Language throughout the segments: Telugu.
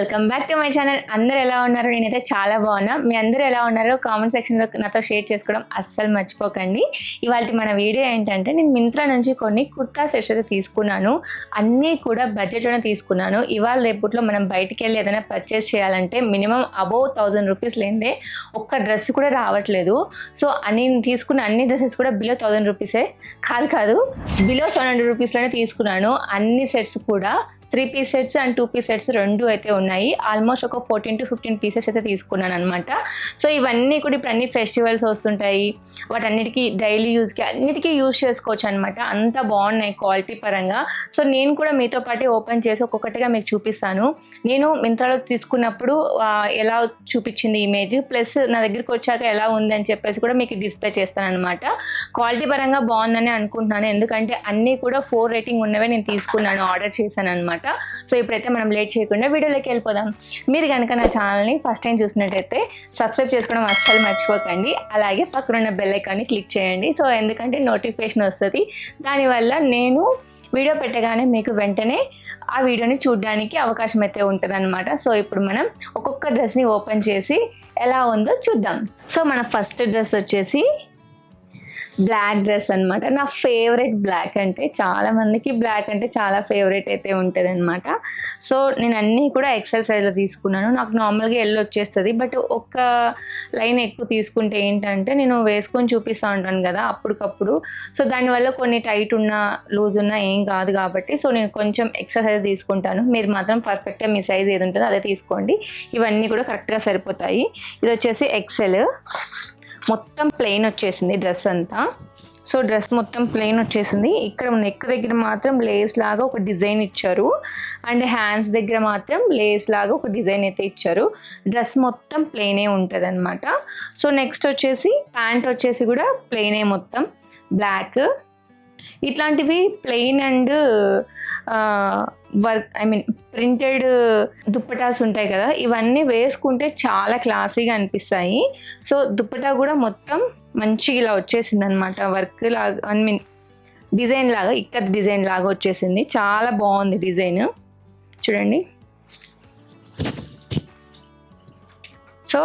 Welcome back to my channel. అందరూ ఎలా ఉన్నారు? నేనైతే చాలా బాగున్నా. మీ అందరూ ఎలా ఉన్నారో కామెంట్ సెక్షన్లో నాతో షేర్ చేసుకోవడం అస్సలు మర్చిపోకండి. ఇవాళ మన వీడియో ఏంటంటే, నేను మింత్రా నుంచి కొన్ని కుర్తా సెట్స్ అయితే తీసుకున్నాను. అన్నీ కూడా బడ్జెట్లోనే తీసుకున్నాను. ఇవాళ రేపట్లో మనం బయటికి వెళ్ళి ఏదైనా పర్చేస్ చేయాలంటే మినిమం అబౌవ్ 1000 రూపీస్ లేదే ఒక్క డ్రెస్ కూడా రావట్లేదు. సో నేను తీసుకున్న అన్ని డ్రెస్సెస్ కూడా బిలో 1000 రూపీసే. కాదు బిలో 700 రూపీస్లోనే తీసుకున్నాను. అన్ని సెట్స్ కూడా 3 piece sets and 2 piece sets రెండు అయితే ఉన్నాయి. ఆల్మోస్ట్ ఒక 14 to 15 పీసెస్ అయితే తీసుకున్నాను అనమాట. సో ఇవన్నీ కూడా ఇప్పుడు అన్ని ఫెస్టివల్స్ వస్తుంటాయి, వాటన్నిటికీ డైలీ యూజ్కి అన్నిటికీ యూజ్ చేసుకోవచ్చు అనమాట. అంత బాగున్నాయి క్వాలిటీ పరంగా. సో నేను కూడా మీతో పాటు ఓపెన్ చేసి ఒక్కొక్కటిగా మీకు చూపిస్తాను. నేను మింత్రాలో తీసుకున్నప్పుడు ఎలా చూపించింది ఇమేజ్, ప్లస్ నా దగ్గరికి వచ్చాక ఎలా ఉంది అని చెప్పేసి కూడా మీకు డిస్ప్లే చేస్తాను అనమాట. క్వాలిటీ పరంగా బాగుందని అనుకుంటున్నాను, ఎందుకంటే అన్నీ కూడా 4 రేటింగ్ ఉన్నవే నేను తీసుకున్నాను, ఆర్డర్ చేశాను అనమాట. సో ఇప్పుడైతే మనం లేట్ చేయకుండా వీడియోలోకి వెళ్ళిపోదాం. మీరు కనుక నా ఛానల్ని ఫస్ట్ టైం చూసినట్టయితే సబ్స్క్రైబ్ చేసుకోవడం అస్సలు మర్చిపోకండి. అలాగే పక్కన ఉన్న బెల్ ఐకాన్ని క్లిక్ చేయండి. సో ఎందుకంటే నోటిఫికేషన్ వస్తుంది, దానివల్ల నేను వీడియో పెట్టగానే మీకు వెంటనే ఆ వీడియోని చూడడానికి అవకాశం అయితే ఉంటుంది అనమాట. సో ఇప్పుడు మనం ఒక్కొక్క డ్రెస్ని ఓపెన్ చేసి ఎలా ఉందో చూద్దాం. సో మన ఫస్ట్ డ్రెస్ వచ్చేసి బ్లాక్ డ్రెస్ అనమాట. నా ఫేవరెట్ బ్లాక్, అంటే చాలా మందికి బ్లాక్ అంటే చాలా ఫేవరెట్ అయితే ఉంటుంది అనమాట. సో నేను అన్నీ కూడా ఎక్సెల్ సైజ్లో తీసుకున్నాను. నాకు నార్మల్గా ఎల్లో వచ్చేస్తుంది, బట్ ఒక్క లైన్ ఎక్కువ తీసుకుంటే ఏంటంటే నేను వేసుకొని చూపిస్తూ ఉంటాను కదా అప్పటికప్పుడు. సో దానివల్ల కొన్ని టైట్ ఉన్నా లూజ్ ఉన్నా ఏం కాదు కాబట్టి సో నేను కొంచెం ఎక్స్ట్రా సైజ్ తీసుకుంటాను. మీరు మాత్రం పర్ఫెక్ట్గా మీ సైజ్ ఏది ఉంటుందో అదే తీసుకోండి. ఇవన్నీ కూడా కరెక్ట్గా సరిపోతాయి. ఇది వచ్చేసి ఎక్సెల్, మొత్తం ప్లెయిన్ వచ్చేసింది డ్రెస్ అంతా. సో డ్రెస్ మొత్తం ప్లెయిన్ వచ్చేసింది. ఇక్కడ నెక్ దగ్గర మాత్రం లేస్ లాగా ఒక డిజైన్ ఇచ్చారు, అండ్ హ్యాండ్స్ దగ్గర మాత్రం లేస్ లాగా ఒక డిజైన్ అయితే ఇచ్చారు. డ్రెస్ మొత్తం ప్లెయినే ఉంటుంది అనమాట. సో నెక్స్ట్ వచ్చేసి ప్యాంట్ వచ్చేసి కూడా ప్లెయినే, మొత్తం బ్లాక్. ఇట్లాంటివి plain and work printed dupattas ఉంటాయి కదా, ఇవన్నీ వేసుకుంటే చాలా క్లాసీగా అనిపిస్తాయి. సో దుప్పటా కూడా మొత్తం మంచిగా ఇలా వచ్చేసింది అనమాట, వర్క్ లాగా డిజైన్ లాగా, ఇక్కడ డిజైన్ లాగా వచ్చేసింది. చాలా బాగుంది డిజైన్, చూడండి. సో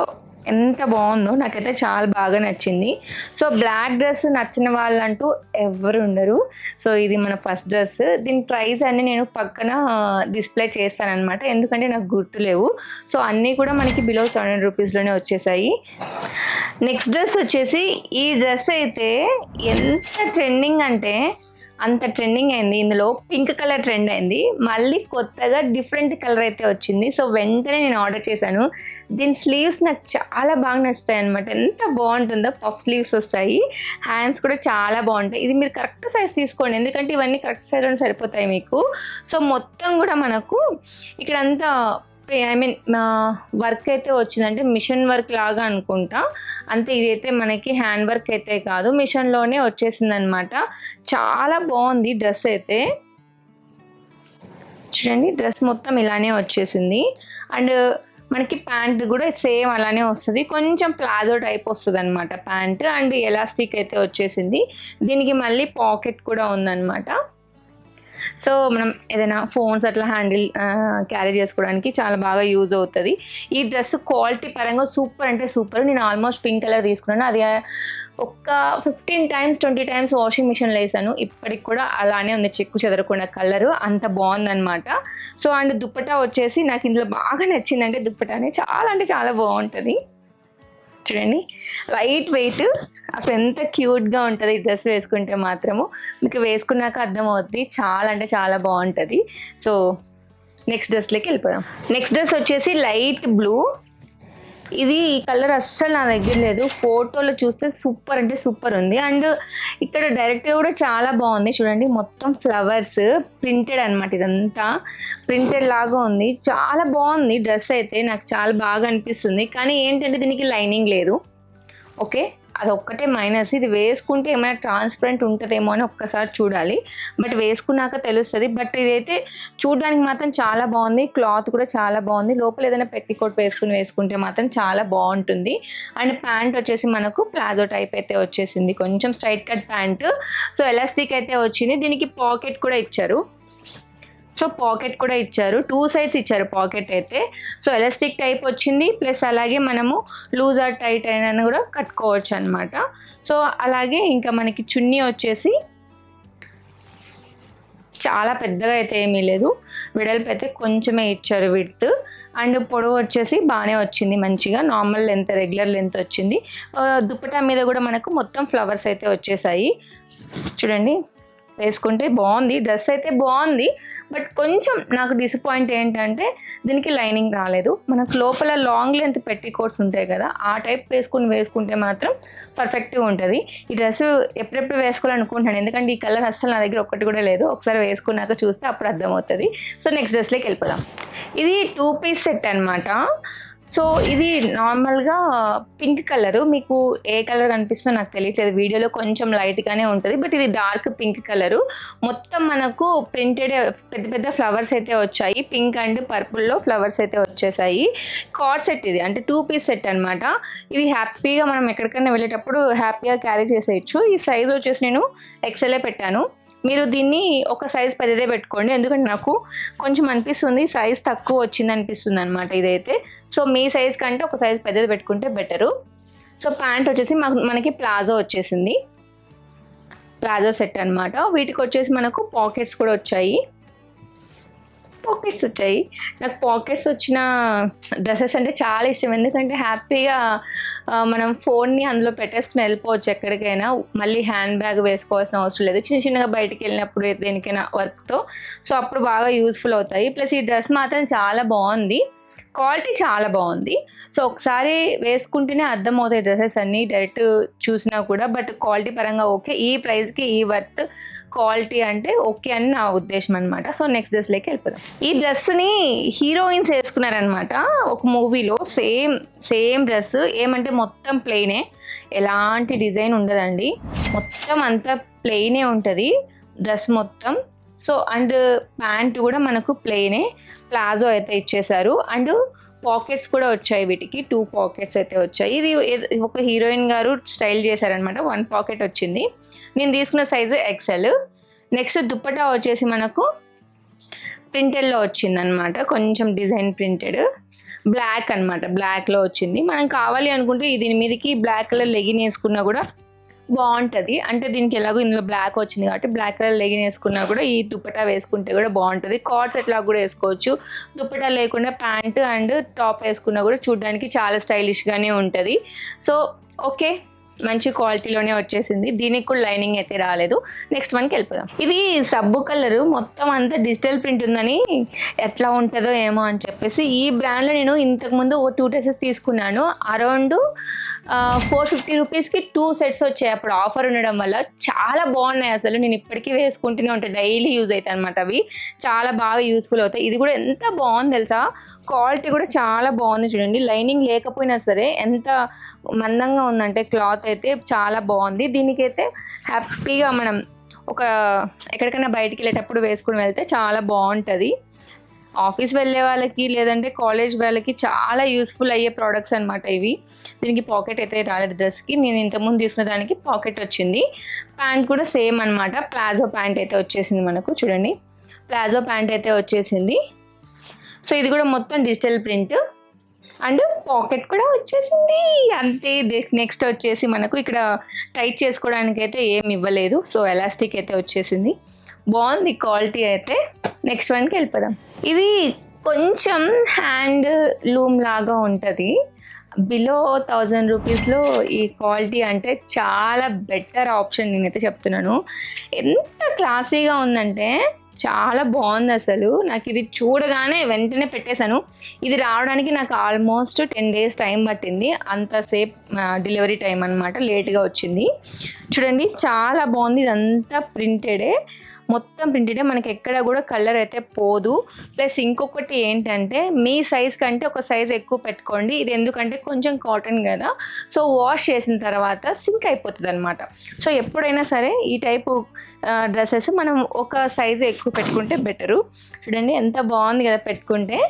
ఎంత బాగుందో, నాకైతే చాలా బాగా నచ్చింది. సో బ్లాక్ డ్రెస్ నచ్చిన వాళ్ళంటూ ఎవరు ఉండరు. సో ఇది మన ఫస్ట్ డ్రెస్. దీని ప్రైస్ అన్నీ నేను పక్కన డిస్ప్లే చేస్తానన్నమాట, ఎందుకంటే నాకు గుర్తులేవు. సో అన్నీ కూడా మనకి బిలో 700 రూపీస్లోనే వచ్చేసాయి. నెక్స్ట్ డ్రెస్ వచ్చేసి, ఈ డ్రెస్ అయితే ఎంత ట్రెండింగ్ అంటే అంత ట్రెండింగ్ అయింది. ఇందులో పింక్ కలర్ ట్రెండ్ అయింది, మళ్ళీ కొత్తగా డిఫరెంట్ కలర్ అయితే వచ్చింది. సో వెంటనే నేను ఆర్డర్ చేశాను. దీని స్లీవ్స్ నాకు చాలా బాగా నచ్చుతాయి అనమాట. ఎంత బాగుంటుందో, పఫ్ స్లీవ్స్ వస్తాయి, హ్యాండ్స్ కూడా చాలా బాగుంటాయి. ఇది మీరు కరెక్ట్ సైజ్ తీసుకోండి, ఎందుకంటే ఇవన్నీ కరెక్ట్ సైజ్లో సరిపోతాయి మీకు. సో మొత్తం కూడా మనకు ఇక్కడంతా వర్క్ అయితే వచ్చిందంటే మిషన్ వర్క్ లాగా అనుకుంటా, అంతే. ఇదైతే మనకి హ్యాండ్ వర్క్ అయితే కాదు, మిషన్లోనే వచ్చేసింది అనమాట. చాలా బాగుంది డ్రెస్ అయితే, చూడండి. డ్రెస్ మొత్తం ఇలానే వచ్చేసింది. అండ్ మనకి ప్యాంట్ కూడా సేమ్ అలానే వస్తుంది, కొంచెం ప్లాజో టైప్ వస్తుంది అనమాట ప్యాంట్. అండ్ ఎలాస్టిక్ అయితే వచ్చేసింది. దీనికి మళ్ళీ పాకెట్ కూడా ఉందన్నమాట. సో మనం ఏదైనా ఫోన్స్ అట్లా హ్యాండిల్ క్యారీ చేసుకోవడానికి చాలా బాగా యూజ్ అవుతుంది. ఈ డ్రెస్ క్వాలిటీ పరంగా సూపర్ అంటే సూపర్. నేను ఆల్మోస్ట్ పింక్ కలర్ తీసుకున్నాను, అది ఒక 15 times 20 times వాషింగ్ మిషన్లో వేసాను, ఇప్పటికి కూడా అలానే ఉంది, చెక్కు చెదరకుండా కలరు, అంత బాగుందన్నమాట. సో అండ్ దుప్పటా వచ్చేసి నాకు ఇందులో బాగా నచ్చిందంటే దుప్పటానే చాలా అంటే చాలా బాగుంటుంది. చూడండి, లైట్ వెయిట్, అసలు ఎంత క్యూట్గా ఉంటుంది ఈ డ్రెస్ వేసుకుంటే మాత్రము. మీకు వేసుకున్నాక అర్థమవుతుంది, చాలా అంటే చాలా బాగుంటుంది. సో నెక్స్ట్ డ్రెస్లోకి వెళ్ళిపోదాం. నెక్స్ట్ డ్రెస్ వచ్చేసి లైట్ బ్లూ. ఇది ఈ కలర్ అస్సలు నా దగ్గర లేదు, ఫోటోలో చూస్తే సూపర్ అంటే సూపర్ ఉంది. అండ్ ఇక్కడ డైరెక్ట్గా కూడా చాలా బాగుంది, చూడండి. మొత్తం ఫ్లవర్స్ ప్రింటెడ్ అనమాట, ఇదంతా ప్రింటెడ్ లాగా ఉంది. చాలా బాగుంది డ్రెస్ అయితే, నాకు చాలా బాగా అనిపిస్తుంది. కానీ ఏంటంటే దీనికి లైనింగ్ లేదు, ఓకే, అదొక్కటే మైనస్. ఇది వేసుకుంటే ఏమైనా ట్రాన్స్పరెంట్ ఉంటుందేమో అని ఒక్కసారి చూడాలి, బట్ వేసుకున్నాక తెలుస్తుంది. బట్ ఇదైతే చూడడానికి మాత్రం చాలా బాగుంది, క్లాత్ కూడా చాలా బాగుంది. లోపల ఏదైనా పెట్టికోట్ వేసుకుంటే మాత్రం చాలా బాగుంటుంది. అండ్ ప్యాంట్ వచ్చేసి మనకు ప్లాజో టైప్ అయితే వచ్చేసింది, కొంచెం straight cut pant. So elastic అయితే వచ్చింది, దీనికి పాకెట్ కూడా ఇచ్చారు. సో పాకెట్ కూడా ఇచ్చారు, 2 సైడ్స్ ఇచ్చారు పాకెట్ అయితే. సో ఎలాస్టిక్ టైప్ వచ్చింది, ప్లస్ అలాగే మనము లూజ్ ఆర్ టైట్ అయినా కూడా కట్టుకోవచ్చు అనమాట. సో అలాగే ఇంకా మనకి చున్నీ వచ్చేసి చాలా పెద్దగా అయితే ఏమీ లేదు, వెడల్పు అయితే కొంచెమే ఇచ్చారు విడ్త్. అండ్ పొడవు వచ్చేసి బాగానే వచ్చింది, మంచిగా నార్మల్ లెంత్, రెగ్యులర్ లెంత్ వచ్చింది. దుప్పటా మీద కూడా మనకు మొత్తం ఫ్లవర్స్ అయితే వచ్చేసాయి. చూడండి, వేసుకుంటే బాగుంది, డ్రెస్ అయితే బాగుంది. బట్ కొంచెం నాకు డిసప్పాయింట్ ఏంటంటే దీనికి లైనింగ్ రాలేదు. మనకు లోపల లాంగ్ లెంత్ పెట్టికోట్స్ ఉంటాయి కదా, ఆ టైప్ వేసుకుంటే మాత్రం పర్ఫెక్ట్గా ఉంటుంది. ఈ డ్రెస్ ఎప్పుడెప్పుడు వేసుకోవాలనుకుంటున్నాను, ఎందుకంటే ఈ కలర్ అస్సలు నా దగ్గర ఒక్కటి కూడా లేదు. ఒకసారి వేసుకున్నాక చూస్తే అప్పుడు అర్థమవుతుంది. సో నెక్స్ట్ డ్రెస్లోకి వెళ్ళిపోదాం. ఇది 2 పీస్ సెట్ అనమాట. సో ఇది నార్మల్గా పింక్ కలరు, మీకు ఏ కలర్ కనిపిస్తుందో నాకు తెలియట్లేదు, వీడియోలో కొంచెం లైట్గానే ఉంటుంది, బట్ ఇది డార్క్ పింక్ కలరు. మొత్తం మనకు ప్రింటెడ్ పెద్ద పెద్ద ఫ్లవర్స్ అయితే వచ్చాయి, పింక్ అండ్ పర్పుల్లో ఫ్లవర్స్ అయితే వచ్చేసాయి. కార్డ్ సెట్ ఇది, అంటే 2 పీస్ సెట్ అనమాట. ఇది హ్యాపీగా మనం ఎక్కడికైనా వెళ్ళేటప్పుడు హ్యాపీగా క్యారీ చేసేయచ్చు. ఈ సైజ్ వచ్చేసి నేను ఎక్సెలే పెట్టాను, మీరు దీన్ని ఒక సైజ్ పెద్దదే పెట్టుకోండి, ఎందుకంటే నాకు కొంచెం అనిపిస్తుంది సైజ్ తక్కువ వచ్చింది అనిపిస్తుంది అనమాట ఇదైతే. సో మీ సైజ్ కంటే ఒక సైజ్ పెద్దది పెట్టుకుంటే బెటరు. సో ప్యాంట్ వచ్చేసి మనకి ప్లాజో వచ్చేసింది, ప్లాజో సెట్ అనమాట. వీటికి వచ్చేసి మనకు పాకెట్స్ కూడా వచ్చాయి. నాకు పాకెట్స్ వచ్చిన డ్రెస్సెస్ అంటే చాలా ఇష్టం, ఎందుకంటే హ్యాపీగా మనం ఫోన్ని అందులో పెట్టేసుకుని వెళ్ళిపోవచ్చు ఎక్కడికైనా, మళ్ళీ హ్యాండ్ బ్యాగ్ వేసుకోవాల్సిన అవసరం లేదు, చిన్నగా బయటికి వెళ్ళినప్పుడు దేనికైనా వర్క్తో. సో అప్పుడు బాగా యూస్ఫుల్ అవుతాయి. ప్లస్ ఈ డ్రెస్ మాత్రం చాలా బాగుంది, క్వాలిటీ చాలా బాగుంది. సో ఒకసారి వేసుకుంటేనే అర్థమవుతాయి డ్రెస్సెస్ అన్నీ డైరెక్ట్ చూసినా కూడా, బట్ క్వాలిటీ పరంగా ఓకే, ఈ ప్రైస్కి ఈ వర్త్ క్వాలిటీ అంటే ఓకే అని నా ఉద్దేశం అనమాట. సో నెక్స్ట్ డ్రెస్లోకి వెళ్ళిపోదాం. ఈ డ్రెస్ని హీరోయిన్స్ వేసుకున్నారనమాట ఒక మూవీలో, సేమ్ డ్రెస్. ఏమంటే మొత్తం ప్లెయినే, ఎలాంటి డిజైన్ ఉండదండి, మొత్తం అంతా ప్లెయినే ఉంటుంది డ్రెస్ మొత్తం. సో అండ్ ప్యాంట్ కూడా మనకు ప్లెయినే, ప్లాజో అయితే ఇచ్చేసారు. అండ్ పాకెట్స్ కూడా వచ్చాయి, వీటికి 2 పాకెట్స్ అయితే వచ్చాయి. ఇది ఒక హీరోయిన్ గారు స్టైల్ చేశారనమాట, 1 పాకెట్ వచ్చింది. నేను తీసుకున్న సైజు ఎక్సెల్. నెక్స్ట్ దుప్పటా వచ్చేసి మనకు ప్రింటెడ్లో వచ్చిందనమాట, కొంచెం డిజైన్ ప్రింటెడ్, బ్లాక్ అనమాట, బ్లాక్లో వచ్చింది. మనం కావాలి అనుకుంటే దీని మీదకి బ్లాక్ కలర్ లెగిన్ వేసుకున్నా కూడా బాగుంటుంది, అంటే దీనికి ఎలాగో ఇందులో బ్లాక్ వచ్చింది కాబట్టి బ్లాక్ కలర్ లెగిన్ వేసుకున్నా కూడా ఈ దుప్పటా వేసుకుంటే కూడా బాగుంటుంది. కార్డ్ సెట్ లాగా కూడా వేసుకోవచ్చు, దుప్పటా లేకుండా ప్యాంటు అండ్ టాప్ వేసుకున్నా కూడా చూడడానికి చాలా స్టైలిష్గానే ఉంటుంది. సో ఓకే, మంచి క్వాలిటీలోనే వచ్చేసింది, దీనికి కూడా లైనింగ్ అయితే రాలేదు. నెక్స్ట్ వన్కి వెళ్ళిపోదాం. ఇది సబ్బు కలరు, మొత్తం అంతా డిజిటల్ ప్రింట్ ఉందని ఎట్లా ఉంటుందో ఏమో అని చెప్పేసి ఈ బ్రాండ్లో నేను ఇంతకుముందు 2 డ్రెస్సెస్ తీసుకున్నాను. అరౌండ్ 450 రూపీస్కి 2 సెట్స్ వచ్చాయి, అప్పుడు ఆఫర్ ఉండడం వల్ల చాలా బాగున్నాయి. అసలు నేను ఇప్పటికీ వేసుకుంటూనే ఉంటాను, డైలీ యూజ్ అవుతాయి అనమాట, అవి చాలా బాగా యూస్ఫుల్ అవుతాయి. ఇది కూడా ఎంత బాగుంది తెలుసా, క్వాలిటీ కూడా చాలా బాగుంది. చూడండి, లైనింగ్ లేకపోయినా సరే ఎంత మందంగా ఉందంటే క్లాత్ అయితే చాలా బాగుంది. దీనికైతే హ్యాపీగా మనం ఎక్కడికైనా బయటికి వెళ్ళేటప్పుడు వేసుకుని వెళ్తే చాలా బాగుంటుంది. ఆఫీస్ వెళ్ళే వాళ్ళకి లేదంటే కాలేజ్ వాళ్ళకి చాలా యూస్ఫుల్ అయ్యే ప్రోడక్ట్స్ అనమాట ఇవి. దీనికి పాకెట్ అయితే రాలేదు డ్రెస్కి, నేను ఇంతకుముందు తీసుకున్న దానికి పాకెట్ వచ్చింది. ప్యాంట్ కూడా సేమ్ అనమాట, ప్లాజో ప్యాంట్ అయితే వచ్చేసింది మనకు. చూడండి, ప్లాజో ప్యాంట్ అయితే వచ్చేసింది. సో ఇది కూడా మొత్తం డిజిటల్ ప్రింట్ అండ్ పాకెట్ కూడా వచ్చేసింది అంతే. నెక్స్ట్ వచ్చేసి మనకు ఇక్కడ టైట్ చేసుకోవడానికి అయితే ఏమి ఇవ్వలేదు, సో ఎలాస్టిక్ అయితే వచ్చేసింది, బాగుంది క్వాలిటీ అయితే. నెక్స్ట్ వన్కి వెళ్ళిపోదాం. ఇది కొంచెం హ్యాండ్ లూమ్ లాగా ఉంటుంది, బిలో 1000 రూపీస్లో ఈ క్వాలిటీ అంటే చాలా బెటర్ ఆప్షన్ నేనైతే చెప్తున్నాను. ఎంత క్లాసీగా ఉందంటే చాలా బాగుంది అసలు. నాకు ఇది చూడగానే వెంటనే పెట్టేశాను. ఇది రావడానికి నాకు ఆల్మోస్ట్ 10 days టైం పట్టింది, అంతసేపు డెలివరీ టైం అనమాట, లేట్గా వచ్చింది. చూడండి, చాలా బాగుంది, ఇదంతా ప్రింటెడే, మొత్తం ప్రింటెడే, మనకి ఎక్కడ కూడా కలర్ అయితే పోదు. ప్లస్ ఇంకొకటి ఏంటంటే మీ సైజ్ కంటే ఒక సైజ్ ఎక్కువ పెట్టుకోండి, ఇది ఎందుకంటే కొంచెం కాటన్ కదా, సో వాష్ చేసిన తర్వాత సింక్ అయిపోతుంది అనమాట. సో ఎప్పుడైనా సరే ఈ టైపు డ్రెస్సెస్ మనం ఒక సైజు ఎక్కువ పెట్టుకుంటే బెటరు. చూడండి ఎంత బాగుంది కదా పెట్టుకుంటే.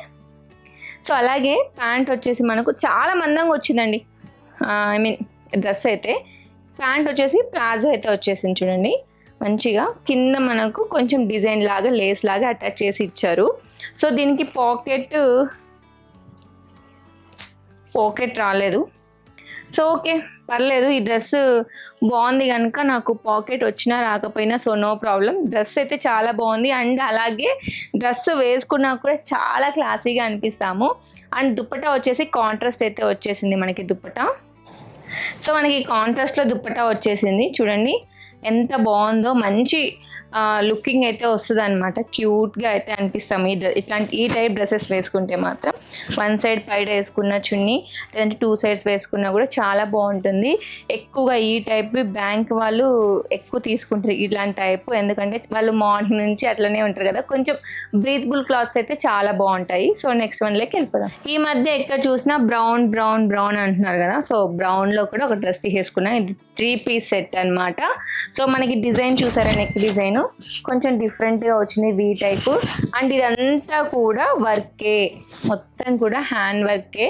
సో అలాగే ప్యాంట్ వచ్చేసి మనకు చాలా మందంగా వచ్చిందండి, ఐ మీన్ డ్రెస్ అయితే. ప్యాంట్ వచ్చేసి ప్లాజో అయితే వచ్చేసింది చూడండి, మంచిగా కింద మనకు కొంచెం డిజైన్ లాగా లేస్ లాగా అటాచ్ చేసి ఇచ్చారు. సో దీనికి పాకెట్ రాలేదు. సో ఓకే, పర్లేదు. ఈ డ్రెస్ బాగుంది కనుక నాకు పాకెట్ వచ్చినా రాకపోయినా సో నో ప్రాబ్లం. డ్రెస్ అయితే చాలా బాగుంది. అండ్ అలాగే డ్రెస్ వేసుకున్నా కూడా చాలా క్లాసీగా అనిపిస్తాము. అండ్ దుప్పటా వచ్చేసి కాంట్రాస్ట్ అయితే వచ్చేసింది మనకి దుప్పటా. సో మనకి కాంట్రాస్ట్లో దుప్పటా వచ్చేసింది. చూడండి ఎంత బాగుందో, మంచి లుకింగ్ అయితే వస్తుంది అనమాట. క్యూట్గా అయితే అనిపిస్తాము ఈ టైప్ డ్రెస్సెస్ వేసుకుంటే మాత్రం. వన్ సైడ్ పైన వేసుకున్న చున్నీ, లేదంటే 2 సైడ్స్ వేసుకున్నా కూడా చాలా బాగుంటుంది. ఎక్కువగా ఈ టైప్ బ్యాంక్ వాళ్ళు ఎక్కువ తీసుకుంటారు ఇట్లాంటి టైప్, ఎందుకంటే వాళ్ళు మార్నింగ్ నుంచి అట్లనే ఉంటారు కదా. కొంచెం బ్రీతబుల్ క్లాత్స్ అయితే చాలా బాగుంటాయి. సో నెక్స్ట్ వన్లోకి వెళ్ళిపోదాం. ఈ మధ్య ఎక్కడ చూసినా బ్రౌన్ బ్రౌన్ బ్రౌన్ అంటున్నారు కదా. సో బ్రౌన్లో కూడా ఒక డ్రెస్ తీసేసుకున్నా. ఇది 3 పీస్ సెట్ అనమాట. సో మనకి డిజైన్ చూసారా, నెక్ డిజైన్ కొంచెం డిఫరెంట్గా వచ్చింది, వీ టైప్. అండ్ ఇదంతా కూడా వర్కే, మొత్తం కూడా హ్యాండ్ వర్కే.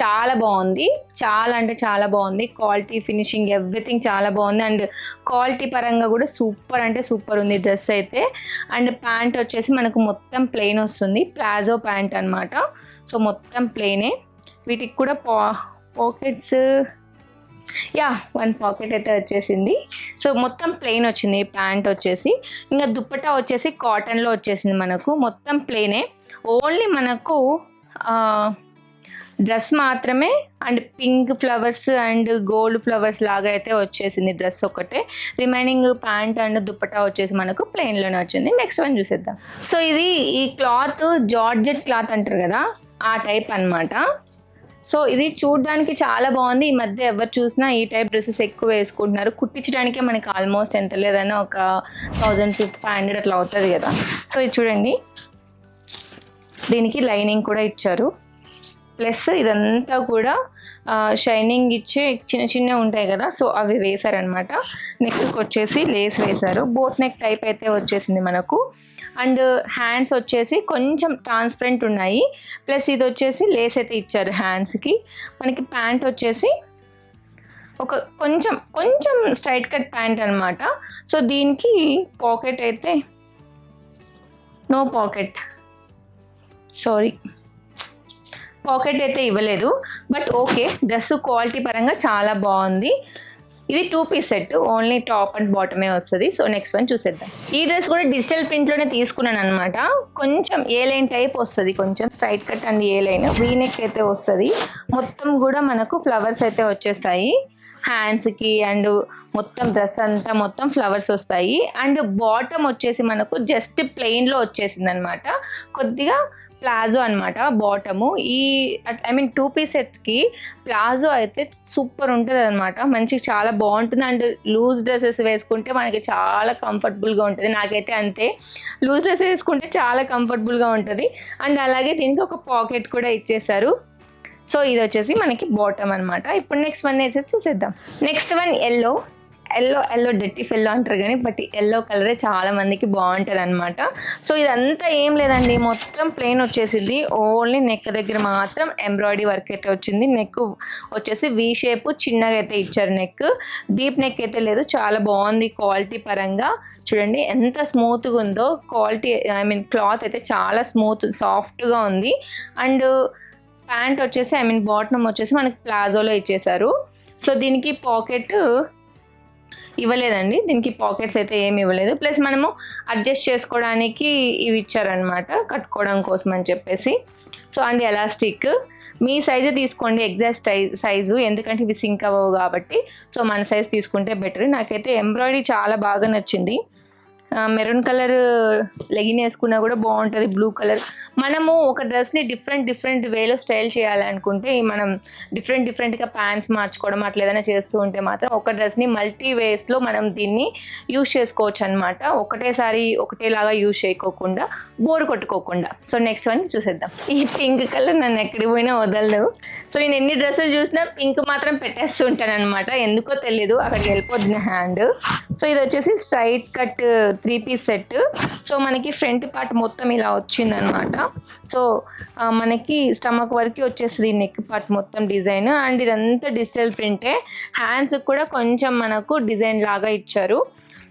చాలా బాగుంది, చాలా అంటే చాలా బాగుంది. క్వాలిటీ, ఫినిషింగ్, ఎవ్రీథింగ్ చాలా బాగుంది. అండ్ క్వాలిటీ పరంగా కూడా సూపర్ అంటే సూపర్ ఉంది డ్రెస్ అయితే. అండ్ ప్యాంట్ వచ్చేసి మనకు మొత్తం ప్లెయిన్ వస్తుంది, ప్లాజో ప్యాంట్ అనమాట. సో మొత్తం ప్లెయినే. వీటికి కూడా పాకెట్స్, 1 పాకెట్ అయితే వచ్చేసింది. సో మొత్తం ప్లెయిన్ వచ్చింది ప్యాంట్ వచ్చేసి. ఇంకా దుప్పటా వచ్చేసి కాటన్లో వచ్చేసింది మనకు, మొత్తం ప్లెయినే. ఓన్లీ మనకు డ్రెస్ మాత్రమే and pink flowers and gold flowers లాగా అయితే వచ్చేసింది డ్రెస్ ఒకటే. రిమైనింగ్ ప్యాంట్ అండ్ దుప్పటా వచ్చేసి మనకు ప్లెయిన్లోనే వచ్చింది. నెక్స్ట్ వన్ చూసేద్దాం. సో ఈ క్లాత్ జార్జెట్ క్లాత్ అంటారు కదా, ఆ టైప్ అనమాట. సో ఇది చూడడానికి చాలా బాగుంది. ఈ మధ్య ఎవరు చూసినా ఈ టైప్ డ్రెస్సెస్ ఎక్కువ వేసుకుంటున్నారు. కుట్టించడానికే మనకి ఆల్మోస్ట్ ఎంత లేదన్నా ఒక 1500 అట్లా అవుతుంది కదా. సో ఇది చూడండి, దీనికి లైనింగ్ కూడా ఇచ్చారు. ప్లస్ ఇదంతా కూడా షైనింగ్ ఇచ్చే చిన్న ఉంటాయి కదా, సో అవి వేశారనమాట. నెక్కి వచ్చేసి లేస్ వేశారు. బోట్ నెక్ టైప్ అయితే వచ్చేసింది మనకు. అండ్ హ్యాండ్స్ వచ్చేసి కొంచెం ట్రాన్స్పరెంట్ ఉన్నాయి. ప్లస్ ఇది వచ్చేసి లేస్ అయితే ఇచ్చారు హ్యాండ్స్కి. మనకి ప్యాంట్ వచ్చేసి ఒక కొంచెం స్ట్రైట్ కట్ ప్యాంట్ అనమాట. సో దీనికి పాకెట్ అయితే నో పాకెట్, పాకెట్ అయితే ఇవ్వలేదు. బట్ ఓకే, డ్రెస్ క్వాలిటీ పరంగా చాలా బాగుంది. ఇది 2 piece set, only top and బాటమే వస్తుంది. సో నెక్స్ట్ వన్ చూసేద్దాం. ఈ డ్రెస్ కూడా డిజిటల్ ప్రింట్లోనే తీసుకున్నాను అనమాట. కొంచెం ఏ లైన్ టైప్ వస్తుంది, కొంచెం straight cut and A line, V neck అయితే వస్తుంది. మొత్తం కూడా మనకు ఫ్లవర్స్ అయితే వచ్చేస్తాయి హ్యాండ్స్కి. అండ్ మొత్తం డ్రెస్ అంతా మొత్తం ఫ్లవర్స్ వస్తాయి. అండ్ బాటమ్ వచ్చేసి మనకు జస్ట్ ప్లెయిన్లో వచ్చేసింది అనమాట. కొద్దిగా ప్లాజో అనమాట బాటము. 2 పీస్ సెట్కి ప్లాజో అయితే సూపర్ ఉంటుంది అనమాట. మంచిగా చాలా బాగుంటుంది. అండ్ లూజ్ డ్రెస్సెస్ వేసుకుంటే మనకి చాలా కంఫర్టబుల్గా ఉంటుంది. నాకైతే అంతే, లూజ్ డ్రెస్ వేసుకుంటే చాలా కంఫర్టబుల్గా ఉంటుంది. అండ్ అలాగే దీనికి ఒక పాకెట్ కూడా ఇచ్చేసారు. సో ఇది వచ్చేసి మనకి బాటమ్ అనమాట. ఇప్పుడు నెక్స్ట్ వన్ వేసేసి చూసేద్దాం. నెక్స్ట్ వన్ ఎల్లో డెట్టిఫ్ ఎల్లో అంటారు కానీ బట్ ఎల్లో కలరే చాలా మందికి బాగుంటుంది అనమాట. సో ఇదంతా ఏం లేదండి, మొత్తం ప్లెయిన్ వచ్చేసింది. ఓన్లీ నెక్ దగ్గర మాత్రం ఎంబ్రాయిడరీ వర్క్ అయితే వచ్చింది. నెక్ వచ్చేసి వీ షేప్ చిన్నగా అయితే ఇచ్చారు. నెక్ డీప్ నెక్ అయితే లేదు. చాలా బాగుంది క్వాలిటీ పరంగా. చూడండి ఎంత స్మూత్గా ఉందో క్వాలిటీ. క్లాత్ అయితే చాలా సాఫ్ట్గా ఉంది. అండ్ ప్యాంట్ వచ్చేసి బాటమ్ వచ్చేసి మనకి ప్లాజోలో ఇచ్చేసారు. సో దీనికి పాకెట్ ఇవ్వలేదండి, దీనికి పాకెట్స్ అయితే ఏమి ఇవ్వలేదు. ప్లస్ మనము అడ్జస్ట్ చేసుకోవడానికి ఇవి ఇచ్చారనమాట, కట్టుకోవడం కోసం అని చెప్పేసి. సో అండ్ ఎలాస్టిక్ మీ సైజే తీసుకోండి, ఎగ్జాక్ట్ సైజు, ఎందుకంటే ఇవి సింక్ అవ్వవు కాబట్టి. సో మన సైజ్ తీసుకుంటే బెటర్. నాకైతే ఎంబ్రాయిడరీ చాలా బాగా నచ్చింది. మెరూన్ కలర్ లెగిన్ వేసుకున్నా కూడా బాగుంటుంది, బ్లూ కలర్. మనము ఒక డ్రెస్ని డిఫరెంట్ వేలో స్టైల్ చేయాలనుకుంటే, మనం డిఫరెంట్గా ప్యాంట్స్ మార్చుకోవడం అట్లా ఏదైనా చేస్తూ ఉంటే మాత్రం ఒక డ్రెస్ని మల్టీ వేస్లో మనం దీన్ని యూజ్ చేసుకోవచ్చు అనమాట. ఒకటేసారి ఒకటేలాగా యూజ్ చేయకోకుండా, బోర్ కొట్టుకోకుండా. సో నెక్స్ట్ వన్ చూసేద్దాం. ఈ పింక్ కలర్ నన్ను ఎక్కడికి పోయినా వదలదు. సో నేను ఎన్ని డ్రెస్సులు చూసినా పింక్ మాత్రం పెట్టేస్తూ ఉంటాను అనమాట, ఎందుకో తెలియదు, అక్కడికి వెళ్ళిపోద్ది హ్యాండ్. సో ఇది వచ్చేసి straight cut 3 piece set. So మనకి ఫ్రంట్ పార్ట్ మొత్తం ఇలా వచ్చిందనమాట. సో మనకి స్టమక్ వరకు వచ్చేస్తుంది నెక్ పార్ట్ మొత్తం డిజైన్. అండ్ ఇదంతా డిజిటల్ ప్రింటే. హ్యాండ్స్ కూడా కొంచెం మనకు డిజైన్ లాగా ఇచ్చారు.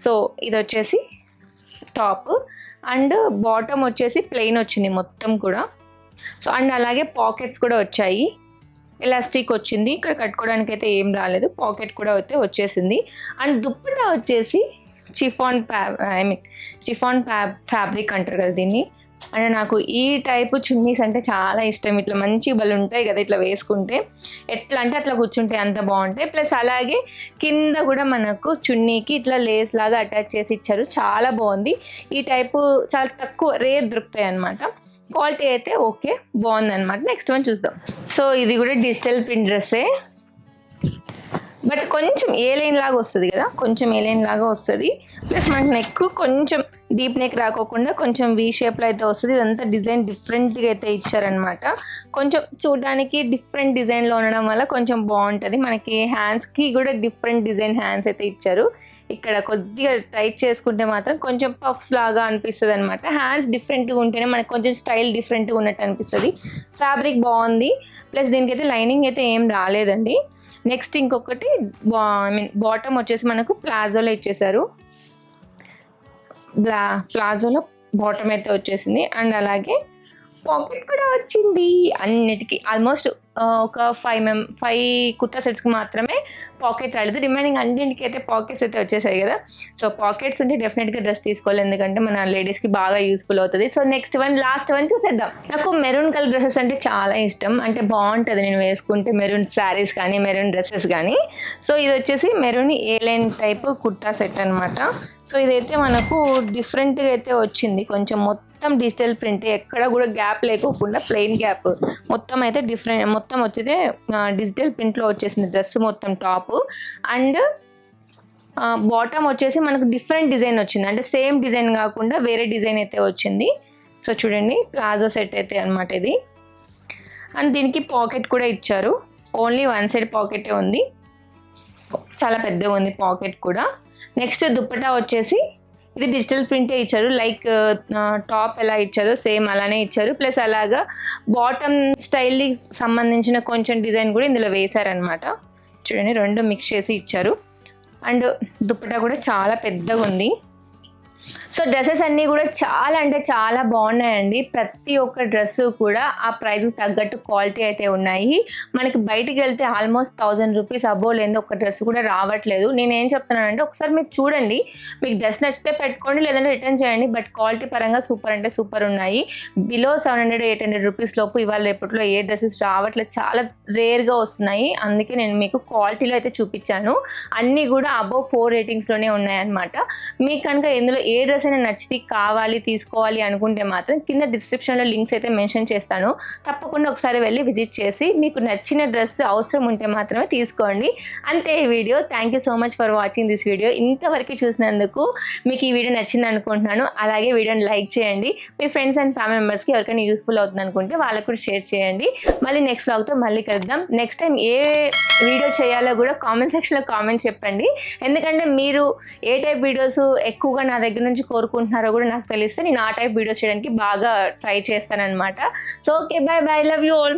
సో ఇది వచ్చేసి టాప్ అండ్ బాటమ్ వచ్చేసి ప్లెయిన్ వచ్చింది మొత్తం కూడా. సో అండ్ అలాగే పాకెట్స్ కూడా వచ్చాయి. ఎలాస్టిక్ వచ్చింది, ఇక్కడ కట్టుకోవడానికి అయితే ఏం రాలేదు, పాకెట్ కూడా అయితే వచ్చేసింది. అండ్ దుప్పటా వచ్చేసి చిఫాన్ ఫ్యాబ్రిక్ అంటారు కదా దీన్ని. అంటే నాకు ఈ టైపు చున్నీస్ అంటే చాలా ఇష్టం. ఇట్లా మంచి బలు ఉంటాయి కదా, ఇట్లా వేసుకుంటే ఎట్లా అంటే అట్లా కూర్చుంటే అంత బాగుంటాయి. ప్లస్ అలాగే కింద కూడా మనకు చున్నీకి ఇట్లా లేస్ లాగా అటాచ్ చేసి ఇచ్చారు, చాలా బాగుంది. ఈ టైపు చాలా తక్కువ రేర్ దొరుకుతాయి అన్నమాట. క్వాలిటీ అయితే ఓకే, బాగుందన్నమాట. నెక్స్ట్ వన్ చూద్దాం. సో ఇది కూడా డిజిటల్ ప్రింట్ డ్రెస్సే, బట్ కొంచెం ఏ లైన్ లాగా వస్తుంది కదా, కొంచెం ఏ లైన్ లాగా వస్తుంది. ప్లస్ మనకి నెక్ కొంచెం డీప్ నెక్ రాకోకుండా కొంచెం వీ షేప్లో అయితే వస్తుంది. ఇదంతా డిజైన్ డిఫరెంట్గా అయితే ఇచ్చారనమాట. కొంచెం చూడడానికి డిఫరెంట్ డిజైన్లో ఉండడం వల్ల కొంచెం బాగుంటుంది. మనకి హ్యాండ్స్కి కూడా డిఫరెంట్ డిజైన్ హ్యాండ్స్ అయితే ఇచ్చారు. ఇక్కడ కొద్దిగా టైట్ చేసుకుంటే మాత్రం కొంచెం పఫ్స్ లాగా అనిపిస్తుంది అనమాట. హ్యాండ్స్ డిఫరెంట్గా ఉంటేనే మనకు కొంచెం స్టైల్ డిఫరెంట్గా ఉన్నట్టు అనిపిస్తుంది. ఫ్యాబ్రిక్ బాగుంది. ప్లస్ దీనికైతే లైనింగ్ అయితే ఏం రాలేదండి. నెక్స్ట్ ఇంకొకటి బాటమ్ వచ్చేసి మనకు ప్లాజోలో ఇచ్చేసారు. ప్లాజోలో బాటమ్ అయితే వచ్చేసింది. అండ్ అలాగే పాకెట్ కూడా వచ్చింది అన్నిటికీ. ఆల్మోస్ట్ ఒక 5 కుర్తా సెట్స్కి మాత్రమే పాకెట్ రాలేదు. రిమైనింగ్ అన్నింటికి అయితే పాకెట్స్ అయితే వచ్చేసాయి కదా. సో పాకెట్స్ ఉంటే డెఫినెట్గా డ్రెస్ తీసుకోవాలి, ఎందుకంటే మన లేడీస్కి బాగా యూస్ఫుల్ అవుతుంది. So next one, last one చూసేద్దాం. నాకు మెరూన్ కలర్ డ్రెస్సెస్ అంటే చాలా ఇష్టం. అంటే బాగుంటుంది నేను వేసుకుంటే, మెరూన్ శారీస్ కానీ మెరూన్ డ్రెస్సెస్ కానీ. సో ఇది వచ్చేసి మెరూన్ ఏ లైన్ టైప్ కుర్తా సెట్ అనమాట. సో ఇదైతే మనకు డిఫరెంట్గా అయితే వచ్చింది. కొంచెం మొత్తం డిజిటల్ ప్రింట్, ఎక్కడ కూడా గ్యాప్ లేకోకుండా ప్లెయిన్ గ్యాప్ మొత్తం అయితే డిఫరెంట్ మొత్తం వచ్చితే డిజిటల్ ప్రింట్లో వచ్చేసింది డ్రెస్ మొత్తం టాప్. అండ్ బాటమ్ వచ్చేసి మనకు డిఫరెంట్ డిజైన్ వచ్చింది. అంటే సేమ్ డిజైన్ కాకుండా వేరే డిజైన్ అయితే వచ్చింది. సో చూడండి, ప్లాజో సెట్ అయితే అనమాట ఇది. అండ్ దీనికి పాకెట్ కూడా ఇచ్చారు. ఓన్లీ వన్ సైడ్ పాకెటే ఉంది, చాలా పెద్దగా ఉంది పాకెట్ కూడా. నెక్స్ట్ దుప్పటా వచ్చేసి ఇది డిజిటల్ ప్రింటే ఇచ్చారు. లైక్ టాప్ ఎలా ఇచ్చారో సేమ్ అలానే ఇచ్చారు. ప్లస్ అలాగా బాటమ్ స్టైల్కి సంబంధించిన కొంచెం డిజైన్ కూడా ఇందులో వేశారనమాట. చూడండి, రెండు మిక్స్ చేసి ఇచ్చారు. అండ్ దుప్పటా కూడా చాలా పెద్దగా ఉంది. సో డ్రెస్సెస్ అన్నీ కూడా చాలా అంటే చాలా బాగున్నాయండి. ప్రతి ఒక్క డ్రెస్సు కూడా ఆ ప్రైస్కి తగ్గట్టు క్వాలిటీ అయితే ఉన్నాయి. మనకి బయటికి వెళ్తే ఆల్మోస్ట్ 1000 రూపీస్ అబోవ్ లేని ఒక డ్రెస్ కూడా రావట్లేదు. నేనేం చెప్తున్నానంటే ఒకసారి మీరు చూడండి, మీకు డ్రెస్ నచ్చితే పెట్టుకోండి, లేదంటే రిటర్న్ చేయండి. బట్ క్వాలిటీ పరంగా సూపర్ అంటే సూపర్ ఉన్నాయి. బిలో 700-800 రూపీస్ లోపు ఇవాళ రేపట్లో ఏ డ్రెస్సెస్ రావట్లేదు, చాలా రేర్గా వస్తున్నాయి. అందుకే నేను మీకు క్వాలిటీలో అయితే చూపించాను. అన్నీ కూడా అబోవ్ 4 రేటింగ్స్లోనే ఉన్నాయన్నమాట. మీకు కనుక ఎందులో ఏ డ్రెస్ అయినా నచ్చితే కావాలి తీసుకోవాలి అనుకుంటే మాత్రం కింద డిస్క్రిప్షన్లో లింక్స్ అయితే మెన్షన్ చేస్తాను. తప్పకుండా ఒకసారి వెళ్ళి విజిట్ చేసి మీకు నచ్చిన డ్రెస్ అవసరం ఉంటే మాత్రమే తీసుకోండి. అంతే ఈ video. Thank you so much for watching this video. ఇంతవరకు చూసినందుకు మీకు ఈ వీడియో నచ్చింది అనుకుంటున్నాను. అలాగే వీడియోని లైక్ చేయండి. మీ ఫ్రెండ్స్ అండ్ ఫ్యామిలీ మెంబర్స్కి ఎవరికైనా యూస్ఫుల్ అవుతుంది అనుకుంటే వాళ్ళకు కూడా షేర్ చేయండి. మళ్ళీ నెక్స్ట్ వ్లాగ్తో మళ్ళీ కలుద్దాం. నెక్స్ట్ టైం ఏ వీడియో చేయాలో కూడా కామెంట్ సెక్షన్లో కామెంట్ చెప్పండి. ఎందుకంటే మీరు ఏ టైప్ వీడియోస్ ఎక్కువగా నా దగ్గర నుంచి కోరుకుంటున్నారో కూడా నాకు తెలిస్తే నేను ఆ టైప్ వీడియోస్ చేయడానికి బాగా ట్రై చేస్తానన్నమాట. So okay, bye bye, love you all.